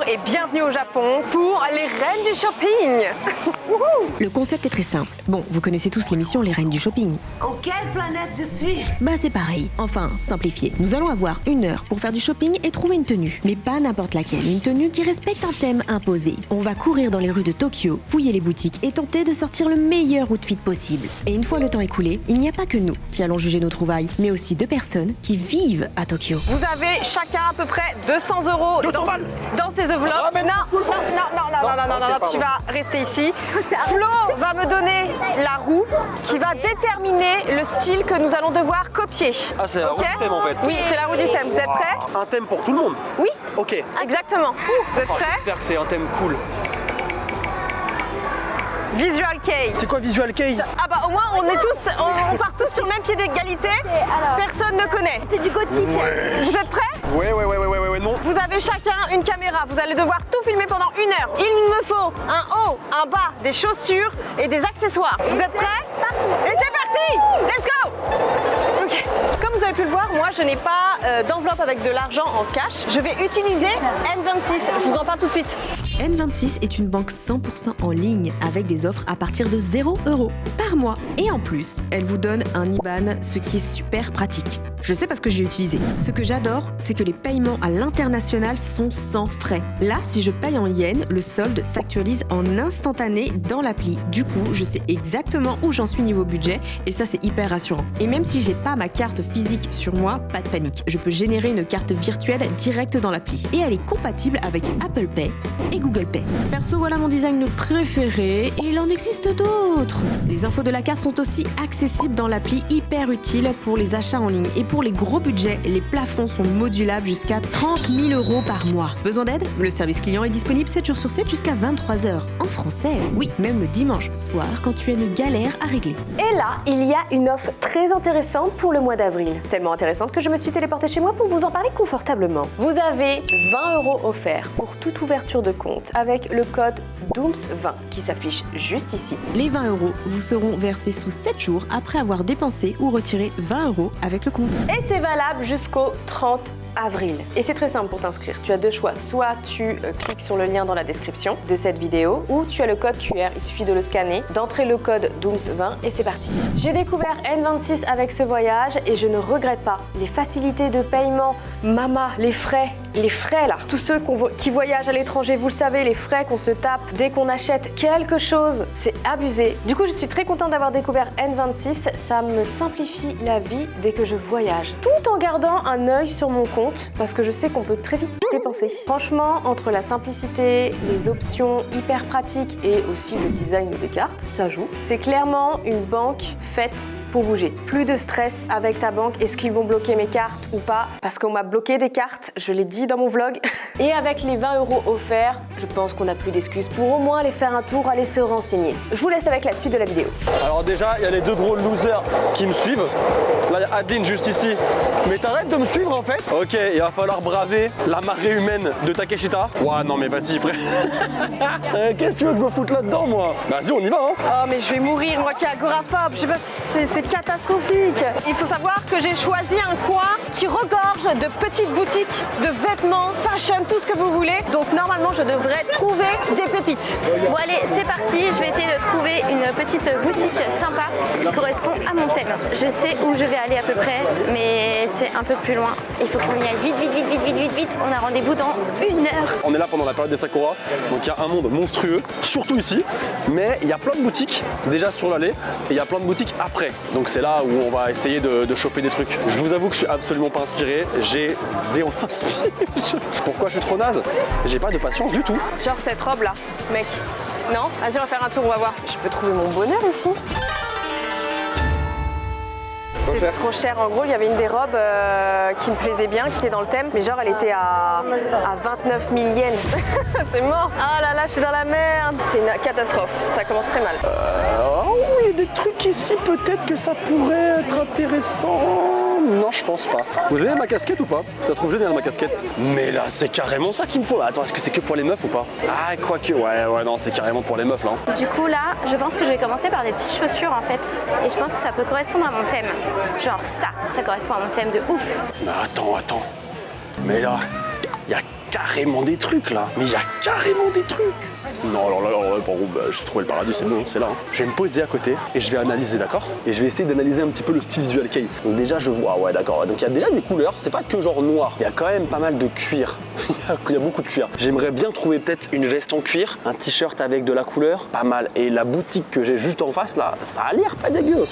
et bienvenue au Japon pour les reines du shopping. Le concept est très simple. Bon, vous connaissez tous l'émission Les Reines du Shopping. En quelle planète je suis? Bah c'est pareil, enfin simplifié. Nous allons avoir 1 heure pour faire du shopping et trouver une tenue. Mais pas n'importe laquelle, une tenue qui respecte un thème imposé. On va courir dans les rues de Tokyo, fouiller les boutiques et tenter de sortir le meilleur outfit possible. Et une fois le temps écoulé, il n'y a pas que nous qui allons juger nos trouvailles, mais aussi 2 personnes qui vivent à Tokyo. Vous avez chacun à peu près 200 € dans ces enveloppes. Non, tu vas rester ici. Flo va me donner la roue qui va déterminer le style que nous allons devoir copier. Ah, c'est la roue du thème en fait. Oui, c'est la roue du thème. Vous êtes prêts? Un thème pour tout le monde? Oui. Ok. Exactement. Vous êtes prêts? J'espère que c'est un thème cool. Visual Kei. C'est quoi Visual Kei? Ah bah au moins on part tous sur le même pied d'égalité. Personne ne connaît. C'est du gothique. Vous êtes prêts? Ouais, non. Vous avez chacun une caméra, vous allez devoir tout filmer pendant 1 heure. Il me faut un haut, un bas, des chaussures et des accessoires. Vous êtes prêts? Et c'est parti! Let's go! Ok. Comme vous avez pu le voir, moi je n'ai pas d'enveloppe avec de l'argent en cash. Je vais utiliser N26, je vous en parle tout de suite. N26 est une banque 100% en ligne avec des offres à partir de 0 € par mois. Et en plus, elle vous donne un IBAN, ce qui est super pratique. Je sais parce que je l'ai utilisé. Ce que j'adore, c'est que les paiements à l'international sont sans frais. Là, si je paye en yens, le solde s'actualise en instantané dans l'appli. Du coup, je sais exactement où j'en suis niveau budget et ça, c'est hyper rassurant. Et même si j'ai pas ma carte physique sur moi, pas de panique. Je peux générer une carte virtuelle directe dans l'appli. Et elle est compatible avec Apple Pay et Google Pay. Perso, voilà mon design préféré et il en existe d'autres. Les infos de la carte sont aussi accessibles dans l'appli, hyper utile pour les achats en ligne. Et pour les gros budgets, les plafonds sont modulables jusqu'à 30 000 € par mois. Besoin d'aide? Le service client est disponible 7 jours sur 7 jusqu'à 23 h. En français, oui, même le dimanche soir quand tu as une galère à régler. Et là, il y a une offre très intéressante pour le mois d'avril. Tellement intéressante que je me suis téléportée chez moi pour vous en parler confortablement. Vous avez 20 € offerts pour toute ouverture de compte avec le code DOOMS20 qui s'affiche juste ici. Les 20 € vous seront versés sous 7 jours après avoir dépensé ou retiré 20 € avec le compte. Et c'est valable jusqu'au 30 avril. Et c'est très simple pour t'inscrire. Tu as 2 choix. Soit tu cliques sur le lien dans la description de cette vidéo ou tu as le code QR. Il suffit de le scanner, d'entrer le code DOOMS20 et c'est parti. J'ai découvert N26 avec ce voyage et je ne regrette pas. Les facilités de paiement, Mama, les frais là. Tous ceux qui voyagent à l'étranger, vous le savez, les frais qu'on se tape dès qu'on achète quelque chose, c'est abusé. Du coup, je suis très contente d'avoir découvert N26. Ça me simplifie la vie dès que je voyage. Tout en gardant un œil sur mon compte parce que je sais qu'on peut très vite dépenser. Franchement, entre la simplicité, les options hyper pratiques et aussi le design des cartes, ça joue. C'est clairement une banque faite pour bouger. Plus de stress avec ta banque. Est-ce qu'ils vont bloquer mes cartes ou pas? Parce qu'on m'a bloqué des cartes, je l'ai dit dans mon vlog. Et avec les 20 € offerts, je pense qu'on n'a plus d'excuses pour au moins aller faire un tour, aller se renseigner. Je vous laisse avec la suite de la vidéo. Alors déjà, il y a les 2 gros losers qui me suivent. Là, il y a Adeline juste ici. Mais t'arrêtes de me suivre en fait? Ok, il va falloir braver la marée humaine de Takeshita. Ouah, non mais vas-y frère. Qu'est-ce que tu veux que je me foute là-dedans moi? Vas-y, on y va hein. Oh mais je vais mourir, moi qui est agoraphobe. Je sais pas, c'est catastrophique. Il faut savoir que j'ai choisi un coin qui regorge de petites boutiques, de vêtements, fashion, tout ce que vous voulez. Donc normalement, je devrais trouver des pépites. Bon allez, c'est parti, je vais essayer de trouver une petite boutique sympa qui correspond à mon thème. Je sais où je vais aller à peu près, mais c'est un peu plus loin. Il faut qu'on y aille vite. On a rendez-vous dans 1 heure. On est là pendant la période des Sakura, donc il y a un monde monstrueux, surtout ici. Mais il y a plein de boutiques déjà sur l'allée et il y a plein de boutiques après. Donc c'est là où on va essayer de choper des trucs. Je vous avoue que je suis absolument pas inspiré, j'ai 0 inspiration. Pourquoi je suis trop naze? J'ai pas de patience du tout. Genre cette robe là, mec. Non? Vas-y, on va faire un tour, on va voir. Je peux trouver mon bonheur ici? C'est trop cher. En gros, il y avait une des robes qui me plaisait bien, qui était dans le thème, mais genre elle était à 29 000 yens. C'est mort. Ah là là, je suis dans la merde. C'est une catastrophe. Ça commence très mal. Oh, il y a des trucs ici, peut-être que ça pourrait être intéressant. Non, je pense pas. Vous avez ma casquette ou pas? Je la trouve géniale ma casquette. Mais là, c'est carrément ça qu'il me faut. Attends, est-ce que c'est que pour les meufs ou pas? Ah, quoique. Ouais, non, c'est carrément pour les meufs là. Du coup là, je pense que je vais commencer par des petites chaussures en fait. Et je pense que ça peut correspondre à mon thème. Genre ça correspond à mon thème de ouf. Mais attends. Mais là, il y a carrément des trucs là. Mais il y a carrément des trucs. Non, alors là, par contre, j'ai trouvé le paradis, c'est bon, c'est là. Hein. Je vais me poser à côté et je vais analyser, d'accord? Et je vais essayer d'analyser un petit peu le style Visual Kei. Donc déjà, je vois, ouais, d'accord. Donc il y a déjà des couleurs, c'est pas que genre noir. Il y a quand même pas mal de cuir. Il y a beaucoup de cuir. J'aimerais bien trouver peut-être une veste en cuir, un t-shirt avec de la couleur, pas mal. Et la boutique que j'ai juste en face là, ça a l'air pas dégueu.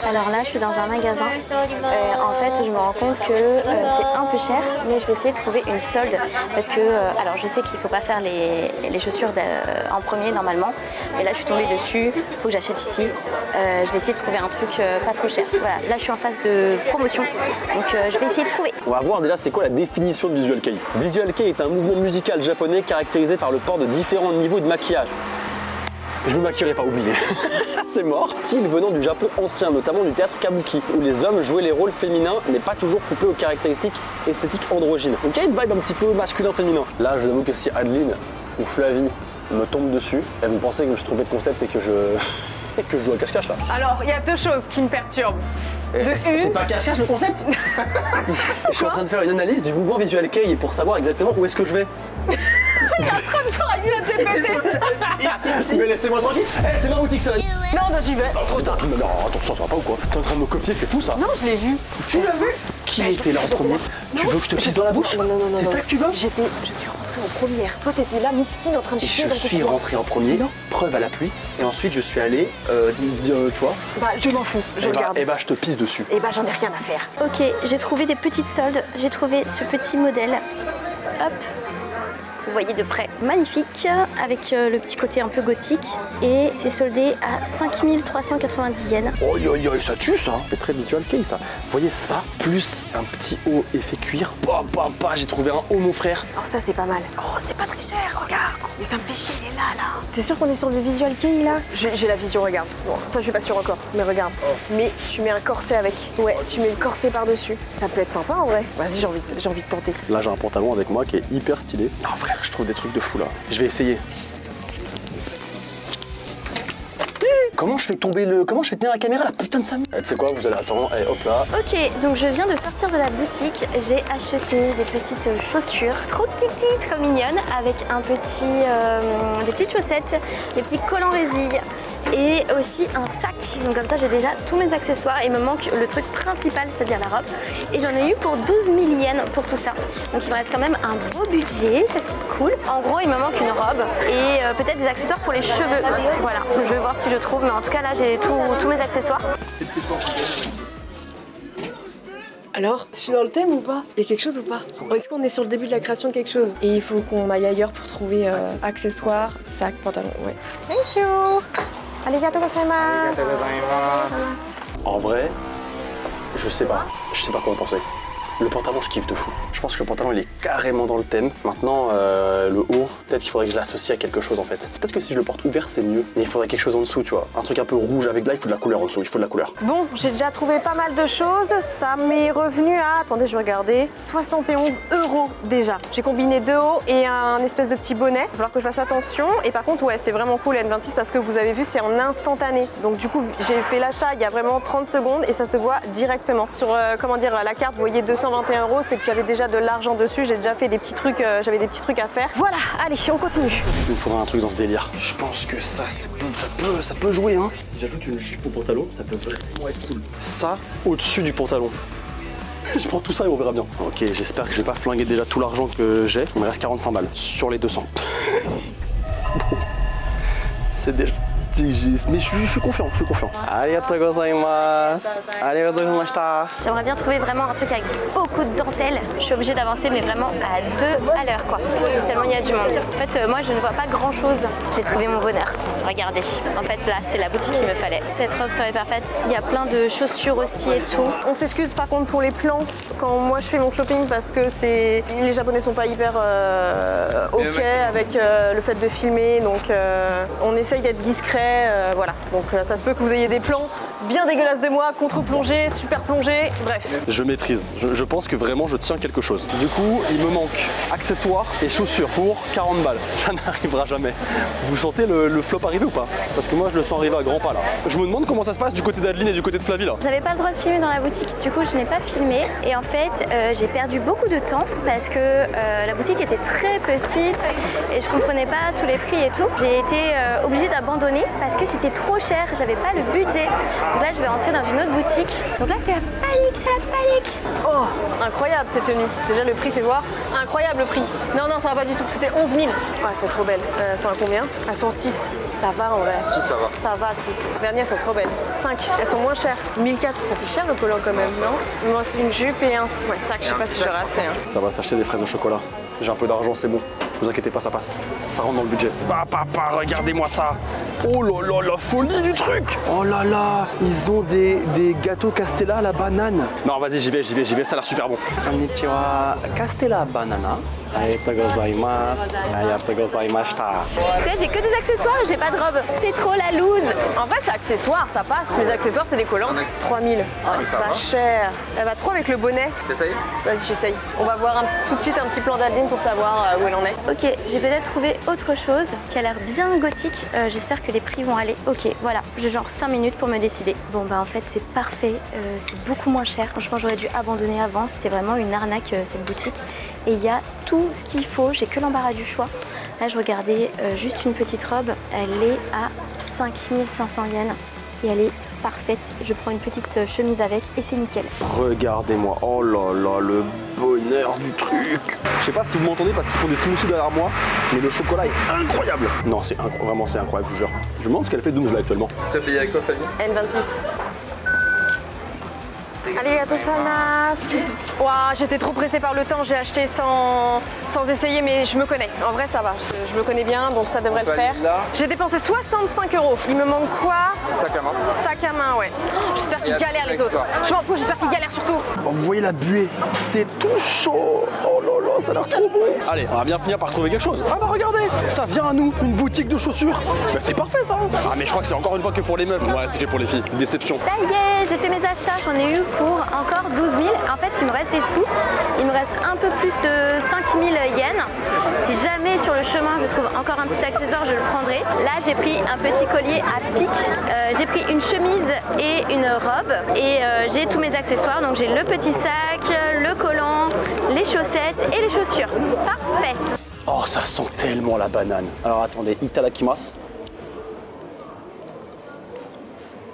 Alors là, je suis dans un magasin. En fait, je me rends compte que c'est un peu cher, mais je vais essayer de trouver une solde parce que, alors je sais qu'il faut pas faire les chaussures en premier normalement, mais là je suis tombée dessus, il faut que j'achète ici. Je vais essayer de trouver un truc pas trop cher. Voilà, là je suis en phase de promotion, donc je vais essayer de trouver. On va voir déjà c'est quoi la définition de Visual Kei. Visual Kei est un mouvement musical japonais caractérisé par le port de différents niveaux de maquillage. Je me maquillerai pas, oublié. C'est mort. Style venant du Japon ancien, notamment du théâtre kabuki, où les hommes jouaient les rôles féminins, mais pas toujours coupés aux caractéristiques esthétiques androgynes. Donc il y a une vibe un petit peu masculin-féminin. Là, je vous avoue que si Adeline ou Flavie me tombe dessus, et vous pensez que je me suis trompé de concept et que je joue à cache-cache là. Alors, il y a deux choses qui me perturbent. C'est pas cache-cache le concept. Je suis en train de faire une analyse du mouvement Visual Kei pour savoir exactement où est-ce que je vais. Il est en train de faire une GPT. Mais laissez-moi tranquille. C'est ma boutique ça. Non, bah j'y vais. Oh, putain, mais non, attention, ça va pas ou quoi? T'es en train de me copier, c'est fou ça. Non, je l'ai vu. Tu l'as vu? Qui était là en premier? Tu veux que je te pisse dans la bouche? Non. C'est ça que tu veux? Je suis rentrée en première. Toi, t'étais là, misquine, en train de chier Je dans tes suis couloirs. rentré en premier, preuve à la pluie, et ensuite je suis allé, tu vois. Bah, je m'en fous, je regarde. Et bah, je te pisse dessus. Et bah, j'en ai rien à faire. Ok, j'ai trouvé des petites soldes. J'ai trouvé ce petit modèle. Hop. Vous voyez de près. Magnifique, avec le petit côté un peu gothique. Et c'est soldé à 5390 yens. Oh, ça tue ça. C'est très Visual Kei ça. Vous voyez ça, plus un petit haut effet cuir. J'ai trouvé un haut mon frère. Oh, ça, c'est pas mal. Oh, c'est pas très cher, regarde. Mais ça me fait chier, il est là. C'est sûr qu'on est sur le Visual Kei, là? J'ai la vision, regarde. Bon, ça, je suis pas sûre encore, mais regarde. Mais tu mets un corset avec. Ouais, tu mets le corset par-dessus. Ça peut être sympa, en vrai. Vas-y, j'ai envie de tenter. Là, j'ai un pantalon avec moi qui est hyper stylé. Ah, frère, je trouve des trucs de fou là. Je vais essayer. Comment je fais tenir la caméra, la putain de Samy? Tu sais quoi, vous allez attendre, et hop là. Ok, donc je viens de sortir de la boutique. J'ai acheté des petites chaussures trop kiki, trop mignonnes, avec des petites chaussettes, des petits collants résille et aussi un sac. Donc comme ça, j'ai déjà tous mes accessoires et il me manque le truc principal, c'est-à-dire la robe. Et j'en ai eu pour 12 000 yens pour tout ça. Donc il me reste quand même un beau budget, ça c'est cool. En gros, il me manque une robe et peut-être des accessoires pour les cheveux. Voilà, je vais voir si je trouve. Mais en tout cas, là, j'ai tous mes accessoires. Alors, je suis dans le thème ou pas? Il y a quelque chose ou pas? Est-ce qu'on est sur le début de la création de quelque chose? Et il faut qu'on aille ailleurs pour trouver accessoires, sac, pantalon, ouais. Thank you! Arigatou gozaimasu! En vrai, je sais pas quoi en penser. Le pantalon, je kiffe de fou. Je pense que le pantalon, il est carrément dans le thème. Maintenant, le haut, peut-être qu'il faudrait que je l'associe à quelque chose en fait. Peut-être que si je le porte ouvert, c'est mieux. Mais il faudrait quelque chose en dessous, tu vois. Un truc un peu rouge avec là, il faut de la couleur en dessous. Il faut de la couleur. Bon, j'ai déjà trouvé pas mal de choses. Ça m'est revenu à, attendez, je vais regarder, 71 € déjà. J'ai combiné deux hauts et un espèce de petit bonnet. Il va falloir que je fasse attention. Et par contre, ouais, c'est vraiment cool N26 parce que vous avez vu, c'est en instantané. Donc du coup, j'ai fait l'achat il y a vraiment 30 secondes et ça se voit directement. Sur, comment dire, la carte, vous voyez 221 €, c'est que j'avais déjà de l'argent dessus. J'ai déjà fait des petits trucs, j'avais des petits trucs à faire. Voilà, allez, on continue. Il me faudra un truc dans ce délire. Je pense que ça peut jouer, hein. Si j'ajoute une jupe au pantalon, ça peut vraiment être cool. Ça, au-dessus du pantalon. Je prends tout ça et on verra bien. Ok, j'espère que je vais pas flinguer déjà tout l'argent que j'ai. Il me reste 45 balles sur les 200. Bon. C'est déjà... Mais je suis confiant, Arigatou gozaimasu. Arigatou gozaimashita. J'aimerais bien trouver vraiment un truc avec beaucoup de dentelle. Je suis obligée d'avancer, mais vraiment à 2 à l'heure, quoi. Tellement il y a du monde. En fait, moi, je ne vois pas grand-chose. J'ai trouvé mon bonheur. Regardez. En fait, là, c'est la boutique qu'il me fallait. Cette robe serait parfaite. Il y a plein de chaussures aussi et tout. On s'excuse par contre pour les plans quand moi je fais mon shopping parce que les Japonais sont pas hyper ok avec le fait de filmer, donc on essaye d'être discret, voilà. Donc ça se peut que vous ayez des plans bien dégueulasse de moi, contre-plongée, super plongée, bref. Je maîtrise. Je pense que vraiment je tiens quelque chose. Du coup, il me manque accessoires et chaussures pour 40 balles. Ça n'arrivera jamais. Vous sentez le flop arriver ou pas? Parce que moi je le sens arriver à grands pas là. Je me demande comment ça se passe du côté d'Adeline et du côté de Flavie là. J'avais pas le droit de filmer dans la boutique, du coup je n'ai pas filmé. Et en fait, j'ai perdu beaucoup de temps parce que la boutique était très petite et je comprenais pas tous les prix et tout. J'ai été obligée d'abandonner parce que c'était trop cher, j'avais pas le budget. Donc là, je vais rentrer dans une autre boutique. Donc là, c'est la panique, c'est la panique. Oh, incroyable ces tenues. Déjà le prix, fais voir. Incroyable le prix. Non, non, ça va pas du tout. C'était 11 000. Oh, elles sont trop belles. Elles sont à combien? Elles sont 6. Ça va en vrai. 6 ça va. Ça va, 6. Les dernières sont trop belles. 5. Elles sont moins chères. 1004, ça fait cher le collant quand même, non? Il me reste une jupe et un sac. Je sais pas si j'aurai assez. Hein. Ça va s'acheter des fraises au chocolat. J'ai un peu d'argent, c'est bon. Vous inquiétez pas, ça passe. Ça rentre dans le budget. Papa, regardez-moi ça. Oh là là, la folie du truc. Oh là là, ils ont des gâteaux Castella à la banane. Non, vas-y, j'y vais, ça a l'air super bon. Konnichiwa, Castella banana. Arigatou gozaimasu. Arigatou gozaimashita. Parce que j'ai que des accessoires, j'ai pas de robe. C'est trop la loose. En vrai, c'est accessoire, ça passe. Les accessoires, c'est des collants. 3000. Oh, c'est pas cher. Elle va trop avec le bonnet. T'essayes? Vas-y, j'essaye. On va voir tout de suite un petit plan d'Adeline pour savoir où elle en est. Ok, j'ai peut-être trouvé autre chose qui a l'air bien gothique. J'espère que les prix vont aller. Ok, voilà, j'ai genre 5 minutes pour me décider. Bon bah en fait c'est parfait, c'est beaucoup moins cher. Franchement j'aurais dû abandonner avant, c'était vraiment une arnaque cette boutique. Et il y a tout ce qu'il faut, j'ai que l'embarras du choix. Là je regardais juste une petite robe, elle est à 5500 yens et elle est parfaite. Je prends une petite chemise avec et c'est nickel. Regardez-moi, oh là là, le bonheur du truc. Je sais pas si vous m'entendez parce qu'ils font des smoothies derrière moi, mais le chocolat est incroyable. Non, c'est vraiment c'est incroyable, je vous jure. Je me demande ce qu'elle fait Dooms là actuellement. Tu as payé avec quoi, Flavie? N26. Arigatou gozaimasu. Ouah, j'étais trop pressée par le temps, j'ai acheté sans essayer, mais je me connais. En vrai, ça va, je me connais bien, donc ça devrait le faire. J'ai dépensé 65 €. Il me manque quoi? Sac à main. Sac à main, ouais. J'espère qu'ils galèrent les autres. Je m'en fous, j'espère qu'ils galèrent surtout. Oh, vous voyez la buée, c'est tout chaud. Oh là là, ça a l'air trop bon. Allez, on va bien finir par trouver quelque chose. Ah bah regardez, ça vient à nous, une boutique de chaussures. Bah c'est parfait ça. Ah mais je crois que c'est encore une fois que pour les meufs. Ouais, c'était pour les filles. Déception. Ça y est, j'ai fait mes achats, j'en ai eu pour encore 12 000. En fait, il me reste des sous. Il me reste un peu plus de 5 000 yens. Si jamais sur le chemin je trouve encore un petit accessoire, je le prendrai. Là, j'ai pris un petit collier à pic. J'ai pris une chemise et une robe. Et j'ai tous mes accessoires. Donc j'ai le petit sac, le collant, les chaussettes et les chaussures. Parfait. Oh, ça sent tellement la banane. Alors attendez, itadakimasu.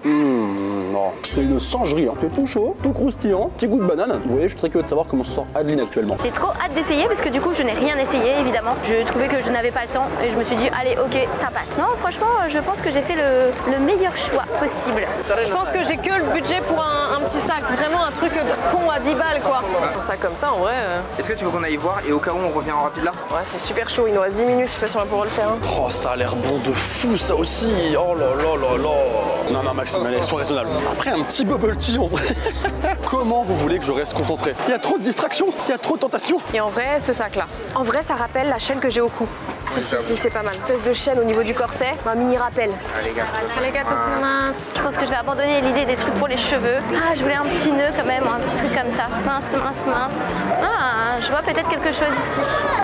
Non, c'est une singerie, hein. C'est tout chaud, tout croustillant, petit goût de banane. Vous voyez, je suis très curieux de savoir comment se sent Adeline actuellement. J'ai trop hâte d'essayer parce que du coup je n'ai rien essayé évidemment. Je trouvais que je n'avais pas le temps et je me suis dit allez ok ça passe. Non franchement je pense que j'ai fait le meilleur choix possible. Je pense que j'ai que le budget pour un petit sac, vraiment un truc de con à 10 balles quoi. Pour ça comme ça en vrai. Est-ce que tu veux qu'on aille voir et au cas où on revient en rapide là? Ouais c'est super chaud, il nous reste 10 minutes, je sais pas si on va pouvoir le faire. Hein. Oh, ça a l'air bon de fou ça aussi. Oh là là là là. Non, Maxime, allez, sois raisonnable. Après un petit bubble tea en vrai. Comment vous voulez que je reste concentré? Il y a trop de distractions, il y a trop de tentations. Et en vrai, ce sac-là, en vrai, ça rappelle la chaîne que j'ai au cou. Si, c'est pas mal. Une espèce de chaîne au niveau du corset, un mini rappel. Je pense que je vais abandonner l'idée des trucs pour les cheveux. Ah, je voulais un petit nœud quand même, un petit truc comme ça. Mince. Ah, je vois peut-être quelque chose ici.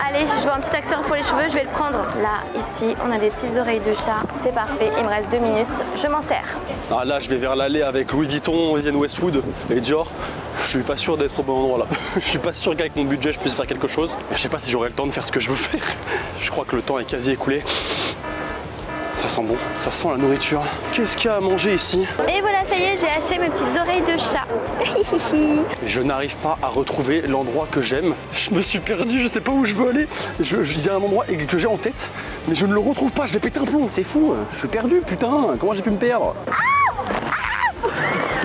Allez, je vois un petit accessoire pour les cheveux, je vais le prendre. Là, ici, on a des petites oreilles de chat. C'est parfait, il me reste 2 minutes, je m'en sers. Ah là, je vais vers l'allée avec Louis Vuitton, Vivienne Westwood et Dior. Je suis pas sûr d'être au bon endroit là. Je suis pas sûr qu'avec mon budget, je puisse faire quelque chose. Mais je sais pas si j'aurai le temps de faire ce que je veux faire. Je crois que le temps est quasi écoulé. Ça sent bon, ça sent la nourriture. Qu'est-ce qu'il y a à manger ici? Et voilà, ça y est, j'ai acheté mes petites oreilles de chat. Je n'arrive pas à retrouver l'endroit que j'aime. Je me suis perdu, je sais pas où je veux aller. Il y a un endroit que j'ai en tête, mais je ne le retrouve pas, je vais péter un plomb. C'est fou, je suis perdu, putain, comment j'ai pu me perdre?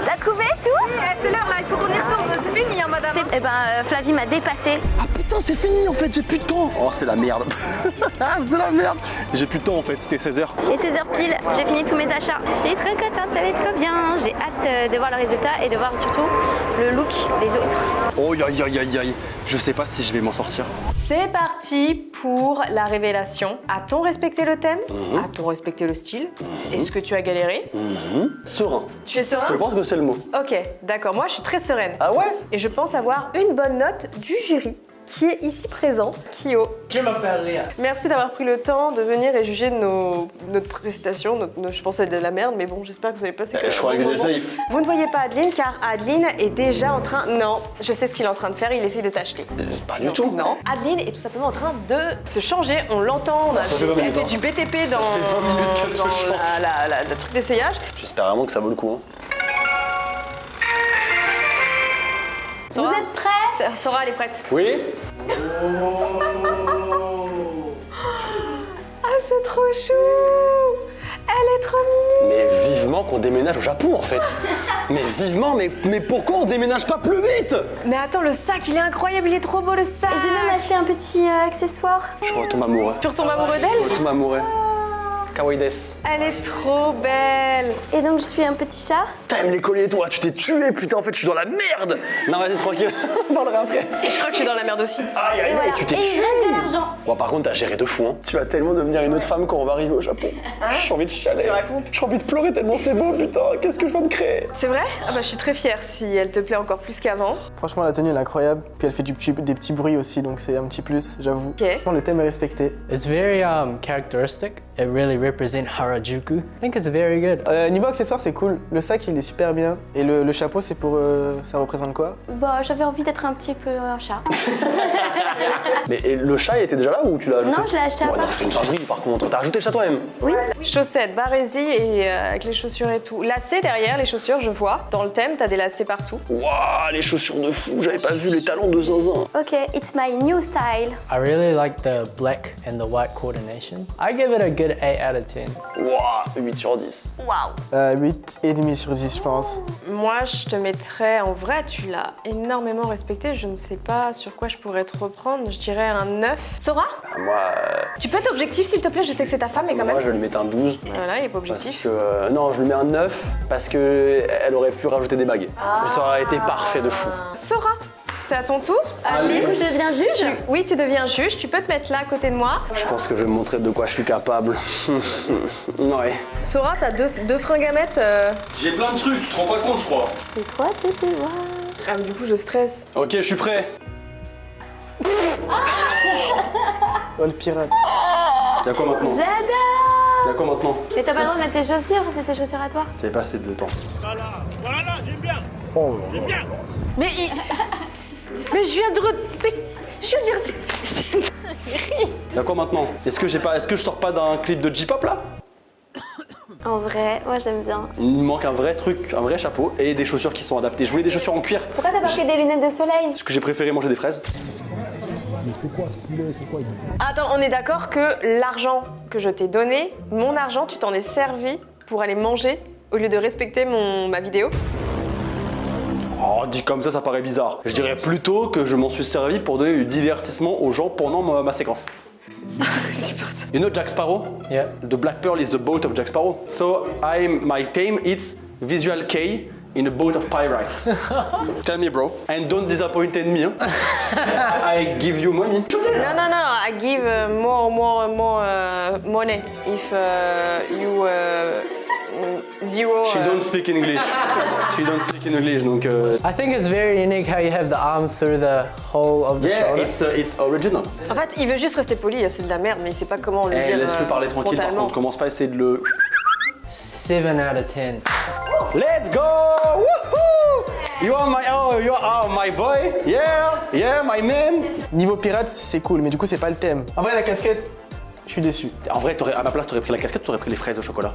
T'as trouvé tout? C'est l'heure là, il faut qu'on y retourne, c'est fini hein madame. Eh ben, Flavie m'a dépassé. Ah putain, c'est fini en fait, j'ai plus de temps. Oh, c'est la merde. C'est la merde. J'ai plus de temps en fait, c'était 16h. Et 16h pile, j'ai fini tous mes achats. Je suis très contente, ça va être trop bien. J'ai hâte de voir le résultat et de voir surtout le look des autres. Oh aïe aïe aïe aïe, je sais pas si je vais m'en sortir. C'est parti pour la révélation. A-t-on respecté le thème? A-t-on respecté le style? Est-ce que tu as galéré? Serein. Tu es serein? Je pense que c'est le mot. Ok, d'accord. Moi, je suis très sereine. Ah ouais? Et je pense avoir une bonne note du jury qui est ici présent, Kyo. Je m'appelle Léa. Merci d'avoir pris le temps de venir et juger notre prestation. Je pensais de la merde, mais bon, j'espère que vous avez passé Je crois que c'est safe. Vous ne voyez pas Adeline, car Adeline est déjà en train... Non, je sais ce qu'il est en train de faire, il essaye de t'acheter. Pas du tout. Non. Adeline est tout simplement en train de se changer, on l'entend, on a Ça fait 20 elle minutes, fait hein. du BTP Ça dans, fait 20 minutes qu'elle se dans change. le truc d'essayage. J'espère vraiment que ça vaut le coup. Vous êtes prêts? Sora, elle est prête. Oui? Ah, c'est trop chou! Elle est trop mimi! Mais vivement qu'on déménage au Japon en fait. Mais vivement, mais pourquoi on déménage pas plus vite? Mais attends, le sac, il est incroyable, il est trop beau le sac! J'ai même acheté un petit accessoire. Je retombe amoureux. Tu retombes amoureux d'elle? Je retombe amoureux. Kawaii des. Elle est trop belle! Et donc je suis un petit chat. T'aimes les colliers toi, tu t'es tué putain, en fait je suis dans la merde. Non vas-y tranquille, on parlera après. Et je crois que je suis dans la merde aussi. Aïe aïe aïe, tu t'es Et il tué. reste de l'argent. Bon par contre t'as géré de fou hein. Tu vas tellement devenir une autre femme quand on va arriver au Japon. J'ai envie de chialer. Tu racontes? J'ai envie de pleurer tellement c'est beau putain, qu'est-ce que je viens de créer? C'est vrai? Ah bah je suis très fière si elle te plaît encore plus qu'avant. Franchement, la tenue elle est incroyable. Puis elle fait des petits bruits aussi, donc c'est un petit plus, j'avoue. Ok. Franchement, le thème est respecté. It's very characteristic. It really represents Harajuku. I think it's very good. Niveau accessoires, c'est cool. Le sac, il est super bien. Et le chapeau, c'est pour. Ça représente quoi? Bah j'avais envie d'être un petit peu un chat. Mais et le chat il était déjà là ou tu l'as ajouté? Non, je l'ai acheté à Ouais, part. non, c'est une singerie par contre. T'as ajouté le chat toi-même? Oui. Chaussettes, barésie et avec les chaussures et tout. Lacets derrière les chaussures, je vois. Dans le thème, t'as des lacets partout. Waouh, les chaussures de fou, j'avais pas vu les talons de zinzin. Ok, it's my new style. I really like the black and the white coordination. I give it a good 8 out of 10. Waouh, 8 sur 10. Waouh! 8,5 sur 10, je pense. Moi, je te mettrais, en vrai, tu l'as énormément respecté. Je ne sais pas sur quoi je pourrais te reprendre. Je dirais un 9. Sora? Moi, Tu peux être objectif, s'il te plaît? Je sais que c'est ta femme, mais quand moi même. je vais lui mettre un 12. Voilà, il est pas Parce objectif. que, non, je lui mets un 9 parce que elle aurait pu rajouter des bagues. Et ça aurait été parfait de fou. Sora, c'est à ton tour. Du coup, je deviens juge. Oui, tu deviens juge. Tu peux te mettre là à côté de moi. Je pense que je vais me montrer de quoi je suis capable. Ouais. Sora, t'as deux fringues à mettre. J'ai plein de trucs, tu te rends pas compte, je crois. Et toi, t'étais voir. Ah, mais du coup, je stresse. Ok, je suis prêt. Oh, le pirate. Y'a quoi maintenant? J'adore. Y'a quoi maintenant? Mais t'as pas le droit de mettre tes chaussures, c'est tes chaussures à toi. J'avais pas assez de temps. Mais mais je viens de je viens de dire... Y'a quoi maintenant? Est-ce que je sors pas d'un clip de J-pop là? En vrai, moi j'aime bien. Il me manque un vrai truc, un vrai chapeau et des chaussures qui sont adaptées. Je voulais des chaussures en cuir. Pourquoi t'as pas pris des lunettes de soleil? Parce que j'ai préféré manger des fraises. C'est quoi ce poulet? C'est quoi? Attends, on est d'accord que l'argent que je t'ai donné, mon argent, tu t'en es servi pour aller manger au lieu de respecter ma vidéo? Oh, dit comme ça paraît bizarre. Je dirais plutôt que je m'en suis servi pour donner du divertissement aux gens pendant ma séquence. Super. You know Jack Sparrow? Yeah. The Black Pearl is the boat of Jack Sparrow. So my theme is Visual K in a boat of pirates. Tell me bro. And don't disappoint me. Hein? I give you money. No, I give more money if you zero. She don't speak English. She don't speak English donc. I think it's very unique how you have the arm through the whole of the Yeah, shoulder. it's original. En fait, il veut juste rester poli, c'est de la merde, mais il sait pas comment le Eh, dire. laisse-le parler tranquille par frontalement. contre. Commence pas à essayer de le. 7 out of 10. Let's go! Woohoo! You are my boy. Yeah, my man. Niveau pirate, c'est cool, mais du coup, c'est pas le thème. En vrai, la casquette, je suis déçu. En vrai, à ma place, t'aurais pris la casquette, t'aurais pris les fraises au chocolat.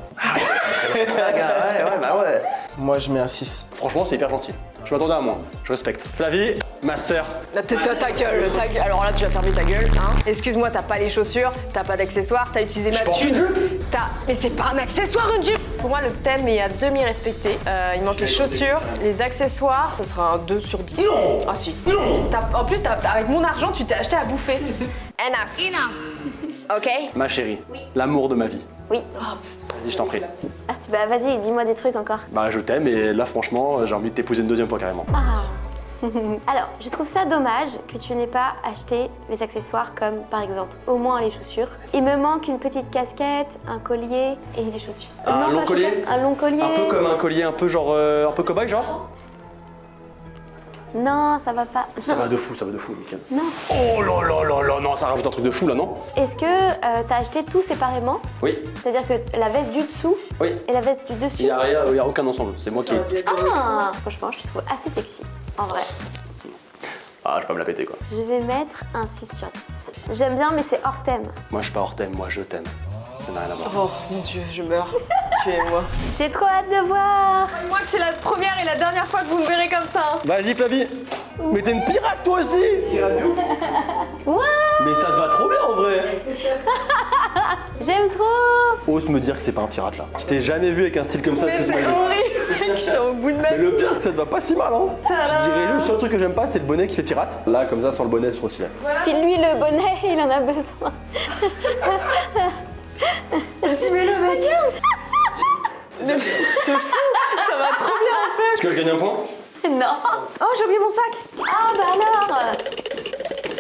Ouais. Moi, je mets un 6. Franchement, c'est hyper gentil. Je m'attendais à moins. Je respecte. Flavie, ma sœur. Ta gueule. Alors là, tu vas fermer ta gueule, hein. Excuse-moi, t'as pas les chaussures, t'as pas d'accessoires, t'as utilisé ma porte thune. une jupe. Mais c'est pas un accessoire, une jupe. Pour moi, le thème est à demi respecté. Il manque les chaussures, les accessoires, ce sera un 2 sur 10. Non. Ah si. Non. En plus, avec mon argent, tu t'es acheté à bouffer. Enough. Ok. Ma chérie, l'amour de ma vie. Oui. Vas-y, je t'en prie. Ah, bah vas-y, dis-moi des trucs encore. Bah, je t'aime et là, franchement, j'ai envie de t'épouser une deuxième fois carrément. Ah. Alors, je trouve ça dommage que tu n'aies pas acheté les accessoires comme, par exemple, au moins les chaussures. Il me manque une petite casquette, un collier et les chaussures. Un long collier. Un long collier. Un peu comme un collier, un peu genre, un peu cobaye genre. Non, ça va pas. Ça va de fou, nickel. Non. Oh là là là là, non, ça rajoute un truc de fou là, non? Est-ce que t'as acheté tout séparément? Oui. C'est-à-dire que la veste du dessous Oui. et la veste du dessus? Il y a aucun ensemble, c'est moi qui... Ah, franchement, je te trouve assez sexy, en vrai. Ah, je peux pas me la péter quoi. Je vais mettre un 6 sur 10. J'aime bien, mais c'est hors thème. Moi, je suis pas hors thème, moi, je t'aime. Ça n'a rien à voir. Oh mon Dieu, je meurs. Tuez-moi. J'ai trop hâte de voir. Moi, que c'est la première et la dernière fois que vous me verrez comme ça. Vas-y, Flavie. Mais t'es une pirate, toi aussi. What? Mais ça te va trop bien, en vrai. J'aime trop. Ose me dire que c'est pas un pirate, là. Je t'ai jamais vu avec un style comme ça. Mais c'est horrible. Je suis au bout de ma Mais le pire, c'est que ça te va pas si mal, hein. Je dirais juste, le seul truc que j'aime pas, c'est le bonnet qui fait pirate. Là, comme ça, sans le bonnet, c'est trop stylé. File-lui le bonnet, il en a besoin. Vas-y, mets-le, mec. T'es fou. Ça va trop bien, en fait. Est-ce que je gagne un point? Non. Oh, j'ai oublié mon sac. Ah bah alors.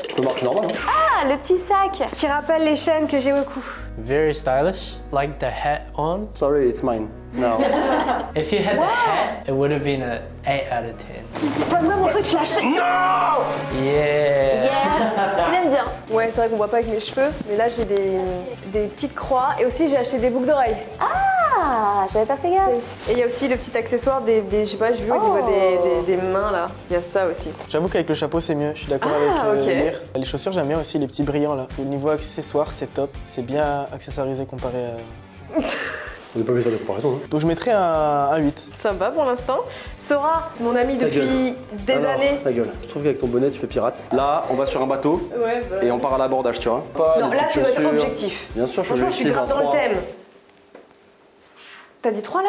Je peux marcher normal, hein. Ah, le petit sac. Qui rappelle les chaînes que j'ai au cou. Very stylish. Like the hat on. Sorry, it's mine. No. If you had the hat, it would have been a 8 out of 10. Donne-moi mon truc, je l'ai acheté. Yeah. Yeah. Il aime bien. Ouais, c'est vrai qu'on voit pas avec mes cheveux, mais là j'ai des petites croix et aussi j'ai acheté des boucles d'oreilles. Ah, j'avais pas fait gaffe. Et il y a aussi le petit accessoire je sais pas, j'ai vu au niveau des mains là. Il y a ça aussi. J'avoue qu'avec le chapeau, c'est mieux. Je suis d'accord avec Lire. Les chaussures, j'aime bien aussi les petits brillants là. Au niveau accessoires, c'est top. C'est bien accessoirisé comparé à... On n'est pas obligé de faire des comparaisons, hein. Donc je mettrais un 8. Ça va pour l'instant. Sora, mon ami depuis des Alors, années. ta gueule. Je trouve qu'avec ton bonnet, tu fais pirate. Là, on va sur un bateau et on part à l'abordage, tu vois. Pas Non, des là petites tu dois être chaussures. objectif. Bien sûr, Franchement, je suis grave dans le thème. T'as dit 3 là?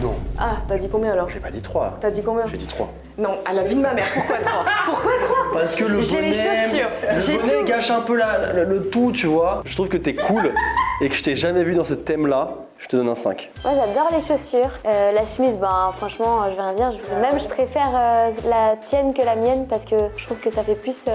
Non, Ah, t'as dit combien alors? j'ai pas dit 3. T'as dit combien? J'ai dit 3. Non, à la vie de ma mère, pourquoi 3? Pourquoi 3? Parce que le J'ai bonnet, les chaussures, j'ai le bonnet tout. gâche un peu le tout, tu vois. Je trouve que t'es cool et que je t'ai jamais vu dans ce thème-là. Je te donne un 5. Moi j'adore les chaussures. La chemise, ben franchement, je vais rien dire. Je préfère la tienne que la mienne parce que je trouve que ça fait plus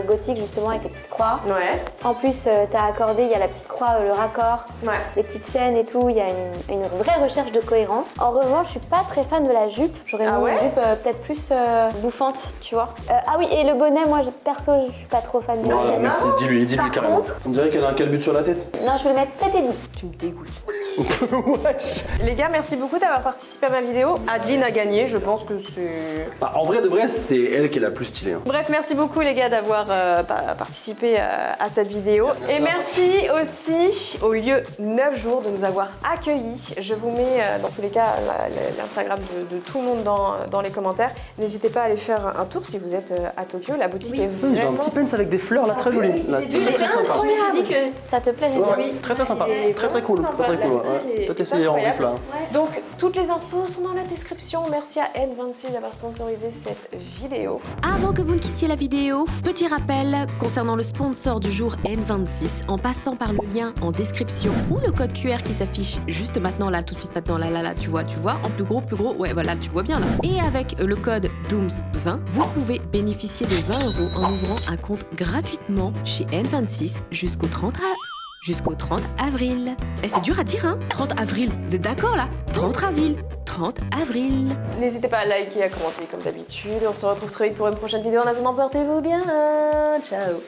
gothique justement avec les petites croix. Ouais. En plus, t'as accordé, il y a la petite croix, le raccord, Ouais. les petites chaînes et tout. Il y a une vraie recherche de cohérence. En revanche, je suis pas très fan de la jupe. J'aurais mis une jupe peut-être plus bouffante, tu vois. Ah oui, et le bonnet, moi perso, je suis pas trop fan de Non, ça. merci, dis-lui Par carrément. contre- On dirait qu'elle a un calbut sur la tête. Non, je vais le mettre 7,5. Tu me dégoûtes. Wesh. Les gars, merci beaucoup d'avoir participé à ma vidéo. Adeline a gagné, je pense que c'est... Bah, en vrai de vrai, c'est elle qui est la plus stylée, hein. Bref, merci beaucoup les gars d'avoir participé à cette vidéo. Et merci aussi au lieu 9 jours de nous avoir accueillis. Je vous mets dans tous les cas l'Instagram de tout le monde dans les commentaires. N'hésitez pas à aller faire un tour si vous êtes à Tokyo. La boutique est vraiment... Ils ont un petit pence avec des fleurs là, très joli. Là, très sympa. Je me suis dit que ça te plairait. Ouais, très sympa. Très cool. Très cool. Ouais. Peut-être essayer en vif là. Donc, toutes les infos sont dans la description. Merci à N26 d'avoir sponsorisé cette vidéo. Avant que vous ne quittiez la vidéo, petit rappel concernant le sponsor du jour N26 en passant par le lien en description ou le code QR qui s'affiche juste maintenant là, tout de suite maintenant là, tu vois, en plus gros, ouais voilà, tu vois bien là. Et avec le code DOOMS20, vous pouvez bénéficier de 20 € en ouvrant un compte gratuitement chez N26 jusqu'au 30 avril. Et c'est dur à dire, hein? 30 avril, vous êtes d'accord là? 30 avril. N'hésitez pas à liker, à commenter comme d'habitude. On se retrouve très vite pour une prochaine vidéo. En attendant, portez-vous bien. Ciao.